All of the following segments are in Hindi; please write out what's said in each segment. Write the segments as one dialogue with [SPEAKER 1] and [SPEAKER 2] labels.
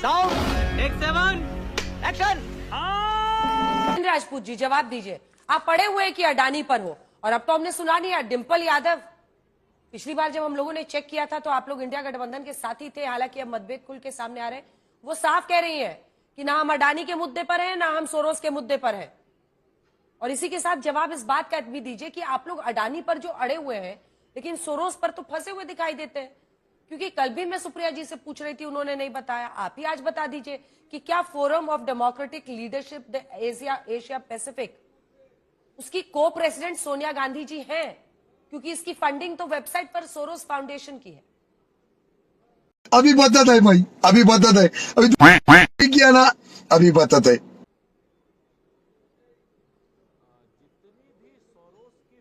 [SPEAKER 1] Sound take 7 action.
[SPEAKER 2] Rajput ji जवाब दीजिए, आप पढ़े हुए हैं कि अडानी पर हो, और अब तो हमने सुना नहीं है डिंपल यादव। पिछली बार जब हम लोगों ने चेक किया था तो आप लोग इंडिया गठबंधन के साथ ही थे, हालांकि अब मतभेद खुल के सामने आ रहे हैं। वो साफ कह रही है कि ना हम अडानी के मुद्दे पर हैं, ना हम सोरोस के मुद्दे पर हैं। और इसी के साथ जवाब इस बात का भी दीजिए कि आप लोग अडानी पर जो अड़े हुए हैं, लेकिन सोरोस पर तो फंसे हुए दिखाई देते हैं। क्योंकि कल भी मैं सुप्रिया जी से पूछ रही थी, उन्होंने नहीं बताया। आप ही आज बता दीजिए कि क्या forum of democratic leadership the Asia Pacific, उसकी को प्रेसिडेंट सोनिया गांधी जी हैं, क्योंकि इसकी फंडिंग तो वेबसाइट पर सोरोस फाउंडेशन की है।
[SPEAKER 3] अभी बताता है भाई, अभी बताता है, अभी किया ना, अभी बताता है।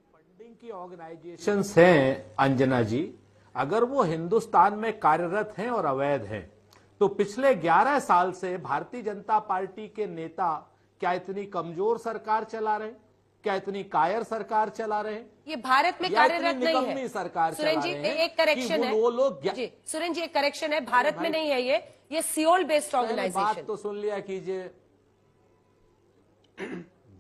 [SPEAKER 4] फंडिंग की ऑर्गेनाइजेशंस हैं अंजना जी, अगर वो हिंदुस्तान में कार्यरत हैं और अवैध हैं, तो पिछले 11 साल से भारतीय जनता पार्टी के नेता क्या इतनी कमजोर सरकार चला रहे हैं? क्या इतनी कायर सरकार चला रहे हैं?
[SPEAKER 2] ये भारत में कार्यरत नहीं है।
[SPEAKER 4] सरकार
[SPEAKER 2] सुरेन जी एक करेक्शन है,
[SPEAKER 4] वो लोग
[SPEAKER 2] जी सुरेन जी एक करेक्शन है, भारत में नहीं है ये सियोल बेस्ड ऑर्गेनाइजेशन।
[SPEAKER 4] बात तो सुन लिया कीजिए।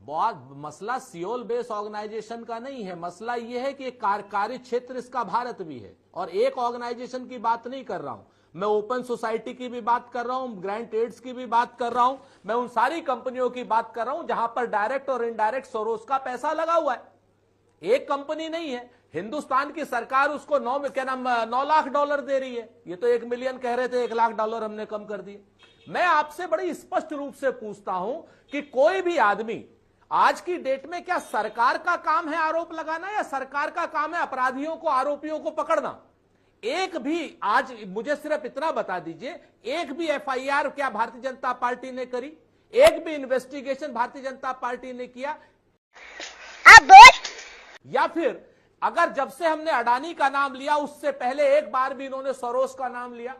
[SPEAKER 4] बहुत मसला सियोल बेस ऑर्गेनाइजेशन का नहीं है, मसला यह है कि कार्य क्षेत्र इसका भारत भी है। और एक ऑर्गेनाइजेशन की बात नहीं कर रहा हूं मैं, ओपन सोसाइटी की भी बात कर रहा हूं, ग्रांट एड्स की भी बात कर रहा हूं, मैं उन सारी कंपनियों की बात कर रहा हूं जहां पर डायरेक्ट और इनडायरेक्ट सोरोस का पैसा लगा हुआ है। एक कंपनी नहीं है, हिंदुस्तान की सरकार उसको 9 लाख डॉलर दे रही है। ये तो 1 मिलियन कह रहे थे, 1 लाख डॉलर हमने कम कर दिए। मैं आपसे बड़ी स्पष्ट रूप से पूछता हूं कि कोई भी आदमी आज की डेट में, क्या सरकार का काम है आरोप लगाना, या सरकार का काम है अपराधियों को, आरोपियों को पकड़ना? एक भी आज मुझे सिर्फ इतना बता दीजिए, एक भी एफआईआर क्या भारतीय जनता पार्टी ने करी? एक भी इन्वेस्टिगेशन भारतीय जनता पार्टी ने किया?
[SPEAKER 5] अब बोल।
[SPEAKER 4] या फिर अगर जब से हमने अडानी का नाम लिया उससे पहले एक बार भी इन्होंने सरोस का नाम लिया?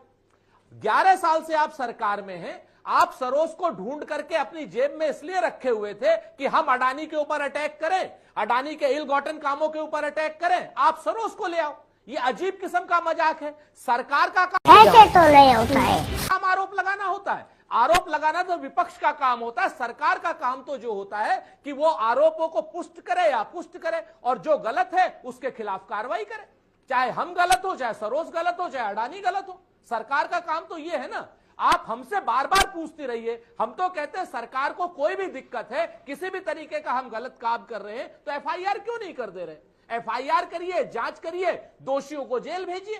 [SPEAKER 4] 11 साल से आप सरकार में हैं, आप सरोस को ढूंढ करके अपनी जेब में इसलिए रखे हुए थे कि हम अडानी के ऊपर अटैक करें, अडानी के इल गॉटन कामों के ऊपर अटैक करें, आप सरोस को ले आओ। ये अजीब किस्म का मजाक है। सरकार का काम
[SPEAKER 5] ऐसे तो नहीं होता है,
[SPEAKER 4] काम आरोप लगाना होता है। आरोप लगाना तो विपक्ष का काम होता है। सरकार का काम तो जो होता है कि वो आरोपों को पुष्ट करे या पुष्ट करे, और जो गलत है उसके खिलाफ कार्रवाई करे। चाहे हम गलत हो, चाहे सरोस गलत हो, चाहे अडानी गलत हो, सरकार का काम तो ये है ना। आप हमसे बार बार पूछती रहिए, हम तो कहते हैं सरकार को कोई भी दिक्कत है, किसी भी तरीके का हम गलत काम कर रहे हैं तो एफआईआर क्यों नहीं कर दे रहे? एफआईआर करिए, जांच करिए, दोषियों को जेल भेजिए।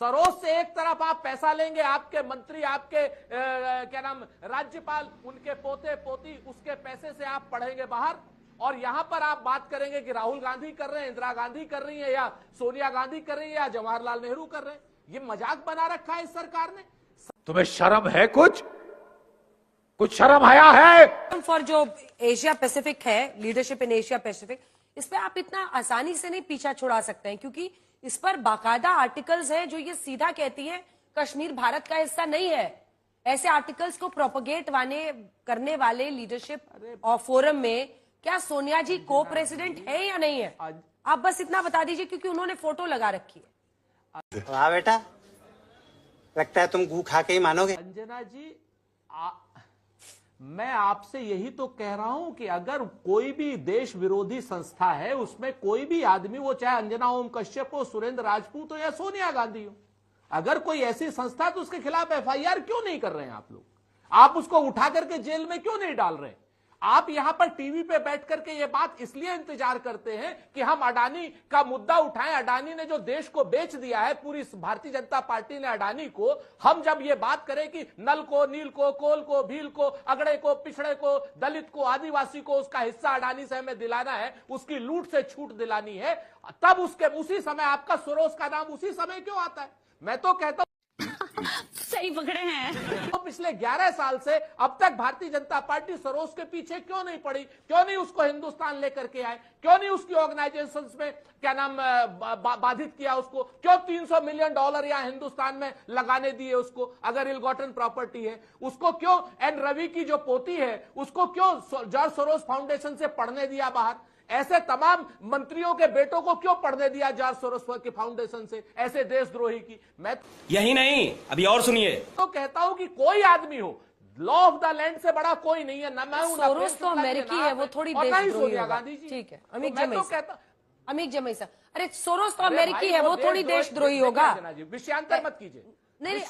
[SPEAKER 4] सरोस से एक तरफ आप पैसा लेंगे, आपके मंत्री, आपके क्या नाम राज्यपाल, उनके पोते पोती, उसके पैसे से आप पढ़ेंगे बाहर, और यहां पर आप बात करेंगे कि राहुल गांधी कर रहे हैं, इंदिरा गांधी कर रही है, या सोनिया गांधी कर रही है, या जवाहरलाल नेहरू कर रहे हैं। ये मजाक बना रखा है इस सरकार ने। तुम्हें शर्म है? कुछ शर्म आया है?
[SPEAKER 2] फॉर जो एशिया पैसिफिक है, लीडरशिप इन एशिया पैसिफिक, इस पे आप इतना आसानी से नहीं पीछा छुड़ा सकते हैं, क्योंकि इस पर बाकायदा आर्टिकल्स हैं जो ये सीधा कहती है कश्मीर भारत का हिस्सा नहीं है। ऐसे आर्टिकल्स को प्रोपोगेट करने वाले लीडरशिप और फोरम में क्या सोनिया जी को प्रेसिडेंट है या नहीं है? आप बस इतना बता दीजिए, क्योंकि उन्होंने फोटो लगा रखी है।
[SPEAKER 6] वाह बेटा, लगता है तुम गू खा के ही मानोगे।
[SPEAKER 4] अंजना जी, मैं आपसे यही तो कह रहा हूं कि अगर कोई भी देश विरोधी संस्था है, उसमें कोई भी आदमी, वो चाहे अंजना ओम कश्यप हो, सुरेंद्र राजपूत हो, या सोनिया गांधी हो, अगर कोई ऐसी संस्था, तो उसके खिलाफ एफआईआर क्यों नहीं कर रहे हैं आप लोग? आप उसको उठा करके जेल में क्यों नहीं डाल रहे? आप यहां पर टीवी पे बैठ करके ये बात इसलिए इंतजार करते हैं कि हम अडानी का मुद्दा उठाएं। अडानी ने जो देश को बेच दिया है, पूरी भारतीय जनता पार्टी ने अडानी को, हम जब ये बात करें कि नल को, नील को, कोल को, भील को, अगड़े को, पिछड़े को, दलित को, आदिवासी को उसका हिस्सा अडानी से हमें दिलाना है, उसकी लूट से छूट दिलानी है, तब उसी समय आपका सोरोस का नाम उसी समय क्यों आता है? मैं तो कहता हूं
[SPEAKER 7] सही पकड़े हैं।
[SPEAKER 4] तो पिछले 11 साल से अब तक भारतीय जनता पार्टी सरोस के पीछे क्यों नहीं पड़ी? क्यों नहीं उसको हिंदुस्तान लेकर के आए? क्यों नहीं उसकी ऑर्गेनाइजेशंस में क्या नाम बाधित किया उसको? क्यों 300 मिलियन डॉलर यहाँ हिंदुस्तान में लगाने दिए उसको? अगर इल गॉटन प्रॉपर्टी है उसको क्यों, एन रवि की जो पोती है उसको क्यों जॉर्ज सोरोस फाउंडेशन से पढ़ने दिया बाहर? ऐसे तमाम मंत्रियों के बेटों को क्यों पढ़ने दिया जॉर्ज सोरोस की फाउंडेशन से, ऐसे देशद्रोही की? मैं
[SPEAKER 1] यही नहीं, अभी और सुनिए।
[SPEAKER 4] तो कहता हूं कि कोई आदमी हो, लॉ ऑफ द लैंड से बड़ा कोई नहीं है। ना मैं हूं, ना
[SPEAKER 2] सोरोस तो अमेरिकी है, वो थोड़ी देशद्रोही
[SPEAKER 4] सोनिया
[SPEAKER 2] होगा।
[SPEAKER 4] गांधी जी।
[SPEAKER 2] ठीक है,
[SPEAKER 4] तो
[SPEAKER 2] अमित
[SPEAKER 4] मैं तो
[SPEAKER 2] जमैसा,
[SPEAKER 4] कहता,
[SPEAKER 2] अमित जमैसा, अरे सोरोस तो
[SPEAKER 4] अरे
[SPEAKER 2] अमेरिकी
[SPEAKER 4] भाई,
[SPEAKER 2] है, वो थोड़ी देशद्रोही होगा।
[SPEAKER 4] विषयांतर मत कीजिए।
[SPEAKER 2] नहीं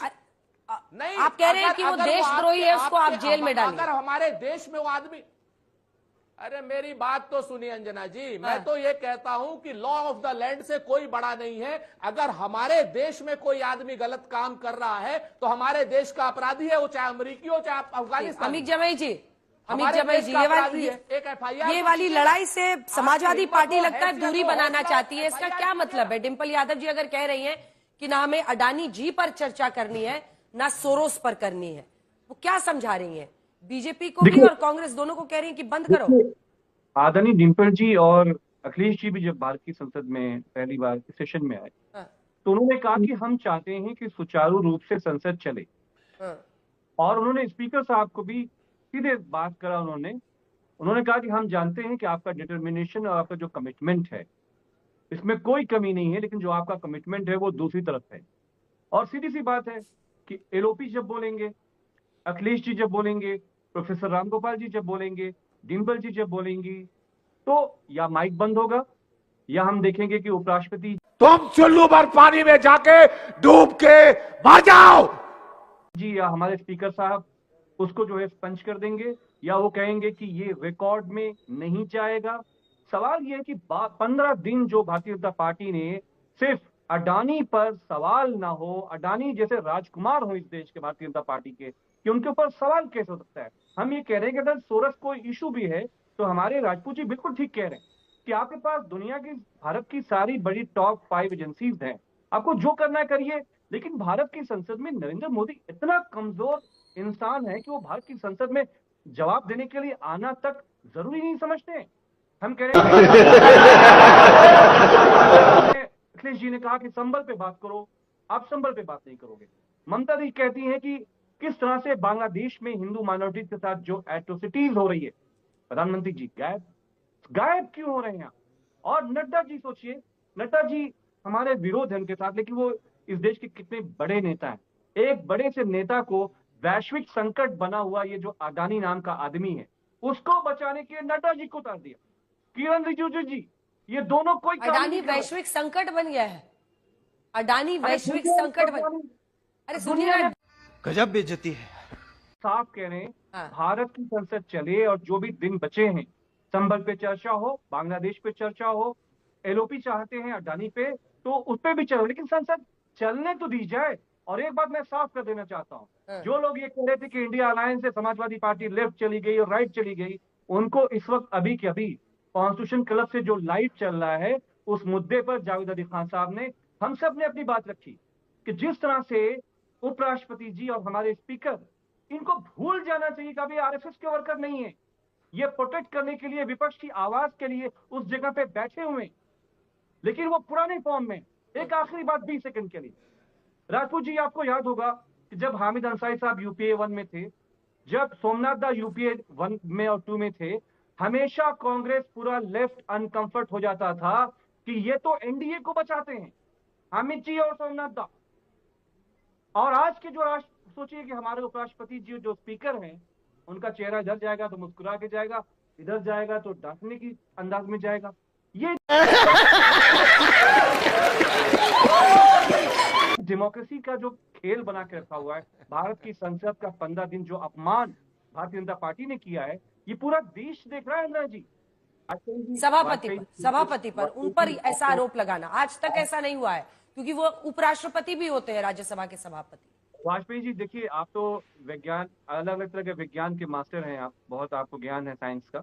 [SPEAKER 4] नहीं,
[SPEAKER 2] आप कह रहे हैं कि वो देशद्रोही है, उसको आप जेल में डालिए।
[SPEAKER 4] अगर हमारे देश में वो आदमी, अरे मेरी बात तो सुनिए अंजना जी, मैं तो ये कहता हूं कि लॉ ऑफ द लैंड से कोई बड़ा नहीं है। अगर हमारे देश में कोई आदमी गलत काम कर रहा है तो हमारे देश का अपराधी है, वो चाहे अमेरिकी हो चाहे अफगानिस्तान।
[SPEAKER 2] अमित जमई जी, अमित
[SPEAKER 4] हमारे
[SPEAKER 2] जमई
[SPEAKER 4] देश
[SPEAKER 2] जी,
[SPEAKER 4] का
[SPEAKER 2] ये
[SPEAKER 4] अपराधी
[SPEAKER 2] वाली
[SPEAKER 4] है, एक FIR
[SPEAKER 2] ये वाली लड़ाई से समाजवादी
[SPEAKER 4] हिम्मत
[SPEAKER 2] पार्टी
[SPEAKER 4] हो,
[SPEAKER 2] लगता है
[SPEAKER 4] हैसियत
[SPEAKER 2] दूरी
[SPEAKER 4] हो,
[SPEAKER 2] बनाना
[SPEAKER 4] हौसला,
[SPEAKER 2] चाहती है। इसका
[SPEAKER 4] FIR
[SPEAKER 2] क्या
[SPEAKER 4] की
[SPEAKER 2] मतलब है? डिंपल यादव जी अगर कह रही हैं कि ना हमें अडानी जी पर चर्चा करनी है ना सोरोस पर करनी है, वो क्या समझा रही हैं? बीजेपी को भी और कांग्रेस दोनों को कह रही हैं कि बंद करो।
[SPEAKER 8] आदरणीय डिंपल जी और अखिलेश जी भी जब भारत की संसद में पहली बार इस सेशन में आए
[SPEAKER 2] हाँ,
[SPEAKER 8] तो उन्होंने कहा कि हम चाहते हैं कि सुचारू रूप से संसद चले,
[SPEAKER 2] हाँ,
[SPEAKER 8] और उन्होंने स्पीकर साहब को भी सीधे बात करा। उन्होंने कहा कि हम जानते हैं कि आपका डिटर्मिनेशन और आपका जो कमिटमेंट है इसमें कोई कमी नहीं है, लेकिन जो आपका कमिटमेंट है वो दूसरी तरफ है। और सीधी सी बात है कि एलओपी जब बोलेंगे, अखिलेश जी जब बोलेंगे, प्रोफेसर रामगोपाल जी जब बोलेंगे, डिंपल जी जब बोलेंगी, तो या माइक बंद होगा या हम देखेंगे कि उपराष्ट्रपति
[SPEAKER 4] तुम चुल्लू भर पानी में जाके डूब के मर जाओ
[SPEAKER 8] जी या हमारे स्पीकर साहब उसको जो है स्पंज कर देंगे, या वो कहेंगे कि ये रिकॉर्ड में नहीं जाएगा। सवाल ये है कि 15 दिन जो भारतीय जनता पार्टी ने सिर्फ अडानी पर सवाल ना हो, अडानी जैसे राजकुमार हो इस देश के भारतीय जनता पार्टी के, कि उनके ऊपर सवाल कैसे हो सकता है? हम ये कह रहे हैं कि अगर सोरस कोई इशू भी है तो हमारे राजपूत जी बिल्कुल ठीक कह रहे हैं कि आपके पास दुनिया की, भारत की सारी बड़ी टॉप 5 एजेंसीज हैं, आपको जो करना है करिए। लेकिन भारत की संसद में नरेंद्र मोदी इतना कमजोर इंसान है कि वो भारत की संसद में जवाब देने के लिए आना तक जरूरी नहीं समझते हैं। हम कह रहे हैं अखिलेश जी ने कहा कि संभल पे बात करो, आप संभल पे बात नहीं करोगे। ममता दी कहती हैं कि किस तरह से बांग्लादेश में हिंदू माइनॉरिटीज के साथ जो एट्रोसिटीज हो रही है, प्रधानमंत्री जी गायब क्यों हो रहे हैं? और नड्डा जी, सोचिए, नड्डा जी हमारे विरोध है उनके साथ, लेकिन वो इस देश के कितने बड़े नेता हैं। एक बड़े से नेता को वैश्विक संकट बना हुआ ये जो अडानी नाम का आदमी है, उसको बचाने के लिए नड्डा जी को उतार दिया। किरण रिजिजू जी, ये दोनों कोई
[SPEAKER 2] अडानी वैश्विक संकट बन गया है। अडानी वैश्विक संकट बन, अरे सुनिए ना,
[SPEAKER 1] गजब बेइज्जती है।
[SPEAKER 8] साफ कह रहे हैं
[SPEAKER 2] हाँ।
[SPEAKER 8] भारत की संसद चले और जो भी दिन बचे हैं, संभल पे चर्चा हो, बांग्लादेश पे चर्चा हो, एलओपी चाहते हैं अडानी पे तो उस पे भी चलो, लेकिन संसद चलने तो दी जाए। और एक बात मैं साफ कर देना चाहता हूँ,
[SPEAKER 2] हाँ।
[SPEAKER 8] जो लोग ये कह रहे थे कि इंडिया अलायंस से समाजवादी पार्टी लेफ्ट चली गई और राइट चली गई, उनको इस वक्त अभी के अभी कॉन्स्टिट्यूशन क्लब से जो लाइव चल रहा है उस मुद्दे पर जावेद अली खान साहब ने, हम सब ने अपनी बात रखी कि जिस तरह से उपराष्ट्रपति जी और हमारे स्पीकर, इनको भूल जाना चाहिए कि अभी आरएसएस के वर्कर नहीं है, ये प्रोटेक्ट करने के लिए, विपक्ष की आवाज के लिए उस जगह पे बैठे हुए, लेकिन वो पुराने फॉर्म में। एक आखिरी बात 20 सेकंड के लिए, राजपूत जी आपको याद होगा कि जब हामिद अंसारी साहब यूपीए 1 में थे, जब सोमनाथ दा यूपीए 1 में और 2 में थे, हमेशा कांग्रेस पूरा लेफ्ट अनकंफर्ट हो जाता था कि ये तो एनडीए को बचाते हैं, हामिद जी और सोमनाथ दा। और आज के जो राष्ट्र, सोचिए कि हमारे उपराष्ट्रपति जी जो स्पीकर हैं, उनका चेहरा इधर जाएगा तो मुस्कुरा के जाएगा, इधर जाएगा तो डांटने की अंदाज में जाएगा। ये डेमोक्रेसी का जो खेल बना के रखा हुआ है, भारत की संसद का 15 दिन जो अपमान भारतीय जनता पार्टी ने किया है, ये पूरा देश देख रहा है। इंदिरा जी,
[SPEAKER 2] सभापति पर उन पर ऐसा आरोप लगाना, आज तक ऐसा नहीं हुआ है, क्योंकि वो उपराष्ट्रपति भी होते हैं राज्यसभा के सभापति।
[SPEAKER 8] वाजपेयी जी, देखिए आप तो विज्ञान, अलग अलग तरह के विज्ञान के मास्टर हैं आप, बहुत आपको ज्ञान है साइंस का।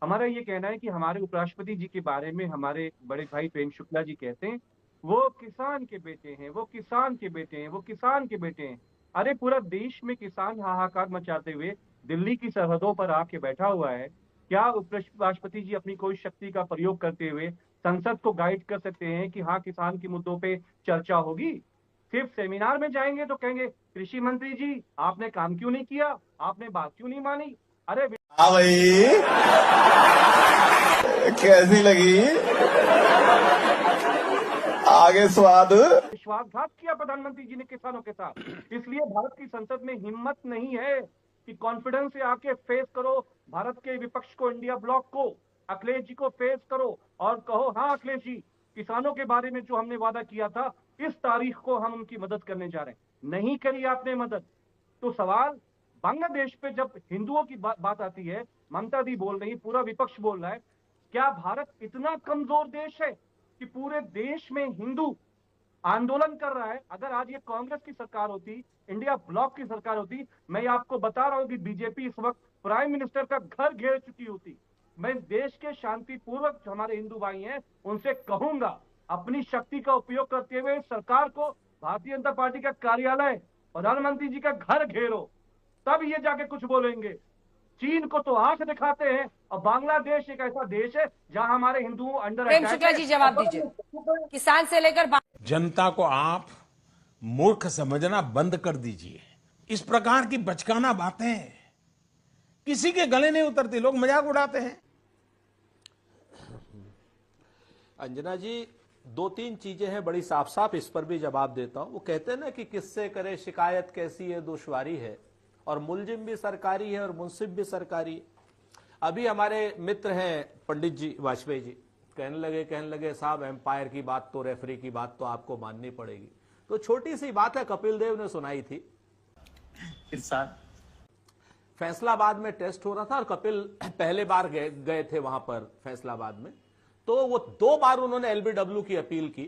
[SPEAKER 8] हमारा ये कहना है कि हमारे उपराष्ट्रपति जी के बारे में हमारे बड़े भाई प्रेम शुक्ला जी कहते हैं वो किसान के बेटे हैं, वो किसान के बेटे हैं, वो किसान के बेटे हैं। अरे पूरा देश में किसान हाहाकार मचाते हुए दिल्ली की सरहदों पर आके बैठा हुआ है। क्या उपराष्ट्रपति जी अपनी कोई शक्ति का प्रयोग करते हुए संसद को गाइड कर सकते हैं कि हाँ किसान के मुद्दों पे चर्चा होगी? सिर्फ सेमिनार में जाएंगे तो कहेंगे कृषि मंत्री जी आपने काम क्यों नहीं किया, आपने बात क्यों नहीं मानी? अरे
[SPEAKER 9] कैसी लगी आगे स्वाद?
[SPEAKER 8] विश्वासघात किया प्रधानमंत्री जी ने किसानों के साथ। इसलिए भारत की संसद में हिम्मत नहीं है कि कॉन्फिडेंस से आके फेस करो भारत के विपक्ष को, इंडिया ब्लॉक को, अखिलेश जी को फेस करो और कहो हाँ अखिलेश जी, किसानों के बारे में जो हमने वादा किया था इस तारीख को हम उनकी मदद करने जा रहे हैं। नहीं करी आपने मदद। तो सवाल बांग्लादेश पे जब हिंदुओं की बात आती है, ममता दी बोल रही, पूरा विपक्ष बोल रहा है, क्या भारत इतना कमजोर देश है कि पूरे देश में हिंदू आंदोलन कर रहा है? अगर आज ये कांग्रेस की सरकार होती, इंडिया ब्लॉक की सरकार होती, मैं आपको बता रहा हूं कि बीजेपी इस वक्त प्राइम मिनिस्टर का घर घेर चुकी होती। मैं देश के शांतिपूर्वक जो हमारे हिंदू भाई हैं उनसे कहूंगा, अपनी शक्ति का उपयोग करते हुए सरकार को, भारतीय जनता पार्टी का कार्यालय, प्रधानमंत्री जी का घर घेरो, तब ये जाके कुछ बोलेंगे। चीन को तो आंख दिखाते हैं और बांग्लादेश एक ऐसा देश है जहां हमारे हिंदू अंडर
[SPEAKER 2] प्रेम शुक्ला जी जवाब दीजिए। किसान से लेकर
[SPEAKER 10] जनता को आप मूर्ख समझना बंद कर दीजिए। इस प्रकार की बचकाना बातें किसी के गले नहीं उतरती, लोग मजाक उड़ाते हैं।
[SPEAKER 4] अंजना जी, दो तीन चीजें हैं बड़ी साफ साफ, इस पर भी जवाब देता हूं। वो कहते हैं ना कि किससे करे शिकायत कैसी है दुश्वारी है, और मुलजिम भी सरकारी है और मुंसिफ भी सरकारी है। अभी हमारे मित्र हैं पंडित जी वाजपेयी जी, कहने लगे साहब एम्पायर की बात तो, रेफरी की बात तो आपको माननी पड़ेगी। तो छोटी सी बात है, कपिल देव ने सुनाई थी। फैसलाबाद में टेस्ट हो रहा था और कपिल पहले बार गए थे वहां पर फैसलाबाद में, तो वो 2 बार उन्होंने एलबीडब्ल्यू की अपील की।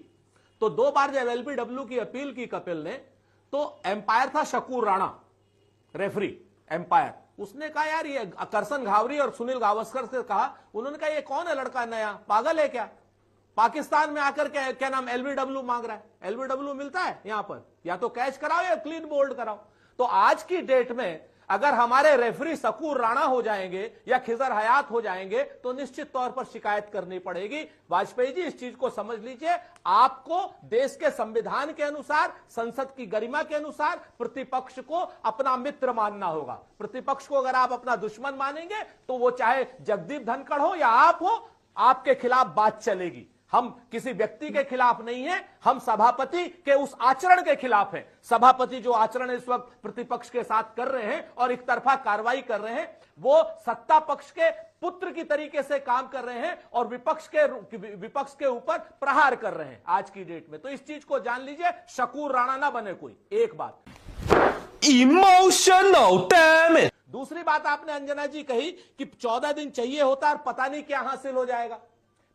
[SPEAKER 4] तो 2 बार जब एलबीडब्ल्यू की अपील की कपिल ने, तो एम्पायर था शकूर राणा, रेफरी एम्पायर। उसने कहा यार ये करसन घावरी और सुनील गावस्कर से कहा, उन्होंने कहा ये कौन है लड़का नया, पागल है क्या, पाकिस्तान में आकर क्या नाम एलबीडब्ल्यू मांग रहा है। एलबीडब्ल्यू मिलता है यहां पर, या तो कैच कराओ या क्लीन बोल्ड कराओ। तो आज की डेट में अगर हमारे रेफरी शकूर राणा हो जाएंगे या खिजर हयात हो जाएंगे तो निश्चित तौर पर शिकायत करनी पड़ेगी। वाजपेयी जी इस चीज को समझ लीजिए, आपको देश के संविधान के अनुसार, संसद की गरिमा के अनुसार प्रतिपक्ष को अपना मित्र मानना होगा। प्रतिपक्ष को अगर आप अपना दुश्मन मानेंगे तो वो चाहे जगदीप धनखड़ हो या आप हो, आपके खिलाफ बात चलेगी। हम किसी व्यक्ति के खिलाफ नहीं है, हम सभापति के उस आचरण के खिलाफ हैं। सभापति जो आचरण इस वक्त प्रतिपक्ष के साथ कर रहे हैं और एक तरफा कार्रवाई कर रहे हैं, वो सत्ता पक्ष के पुत्र की तरीके से काम कर रहे हैं और विपक्ष के ऊपर प्रहार कर रहे हैं आज की डेट में। तो इस चीज को जान लीजिए, शकूर राणा ना बने कोई। एक बात
[SPEAKER 1] इमोशनल डैमेज।
[SPEAKER 4] दूसरी बात आपने अंजना जी कही कि 14 दिन चाहिए होता और पता नहीं क्या हासिल हो जाएगा।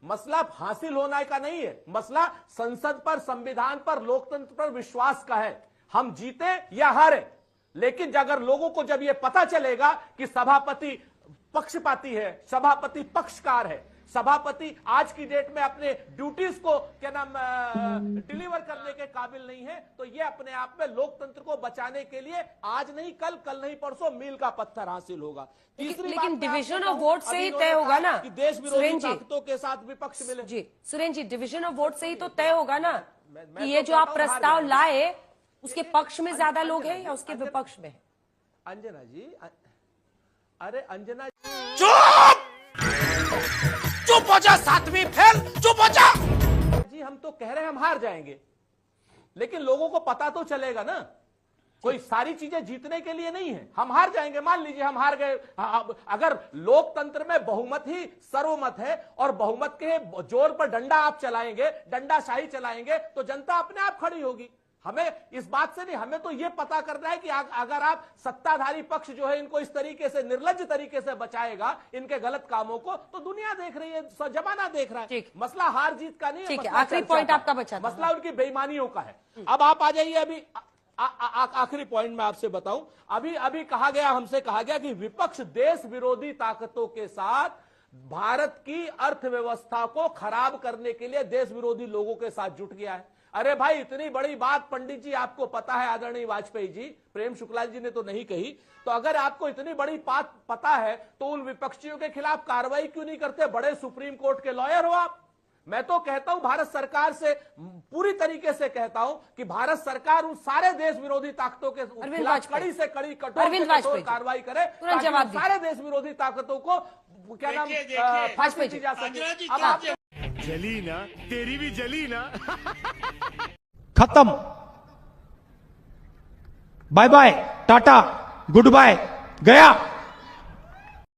[SPEAKER 4] मसला हासिल होने का नहीं है, मसला संसद पर, संविधान पर, लोकतंत्र पर विश्वास का है। हम जीते या हारे, लेकिन अगर लोगों को जब यह पता चलेगा कि सभापति पक्षपाती है, सभापति पक्षकार है, सभापति आज की डेट में अपने ड्यूटीज को डिलीवर करने के काबिल नहीं है, तो ये अपने आप में लोकतंत्र को बचाने के लिए आज नहीं कल, कल नहीं परसों मील का पत्थर हासिल होगा।
[SPEAKER 2] लेकिन डिवीजन ऑफ वोट से ही तय होगा ना
[SPEAKER 4] कि देश विरोधी ताकतों के साथ विपक्ष मिले।
[SPEAKER 2] जी सुरेन जी, डिवीजन ऑफ वोट से ही तो तय होगा ना कि ये जो आप प्रस्ताव लाए उसके पक्ष में ज्यादा लोग हैं या उसके विपक्ष में।
[SPEAKER 4] अंजना जी, अरे अंजना
[SPEAKER 1] चुप हो जा, 7वीं फेल, चुप हो जा
[SPEAKER 4] जी। हम तो कह रहे हैं हम हार जाएंगे, लेकिन लोगों को पता तो चलेगा ना, कोई सारी चीजें जीतने के लिए नहीं है। हम हार जाएंगे, मान लीजिए हम हार गए। अगर लोकतंत्र में बहुमत ही सर्वमत है और बहुमत के जोर पर डंडा आप चलाएंगे, डंडाशाही चलाएंगे, तो जनता अपने आप खड़ी होगी। हमें इस बात से नहीं, हमें तो यह पता करना है कि अगर आप सत्ताधारी पक्ष जो है इनको इस तरीके से, निर्लज्ज तरीके से बचाएगा इनके गलत कामों को, तो दुनिया देख रही है, जमाना देख रहा है। मसला हार जीत का नहीं है,
[SPEAKER 2] आखिरी पॉइंट आपका बचा,
[SPEAKER 4] मसला उनकी बेईमानियों का है। अब आप आ जाइए, अभी आखिरी पॉइंट मैं आपसे बताऊं। अभी कहा गया, हमसे कहा गया कि विपक्ष देश विरोधी ताकतों के साथ भारत की अर्थव्यवस्था को खराब करने के लिए देश विरोधी लोगों के साथ जुट गया है। अरे भाई, इतनी बड़ी बात पंडित जी आपको पता है, आदरणीय वाजपेयी जी, प्रेम शुक्ला जी ने तो नहीं कही, तो अगर आपको इतनी बड़ी बात पता है तो उन विपक्षियों के खिलाफ कार्रवाई क्यों नहीं करते? बड़े सुप्रीम कोर्ट के लॉयर हो आप। मैं तो कहता हूं भारत सरकार से, पूरी तरीके से कहता हूं कि भारत सरकार उन सारे देश विरोधी ताकतों के खिलाफ कड़ी से कड़ी, कठोर से कठोर कार्रवाई करे,
[SPEAKER 2] तुरंत जवाब दीजिए।
[SPEAKER 4] सारे देश विरोधी ताकतों को क्या नाम फांसी दी जा सके। अब आप
[SPEAKER 1] जली ना, तेरी भी जली ना।
[SPEAKER 11] खत्म, bye bye, tata, goodbye, गया।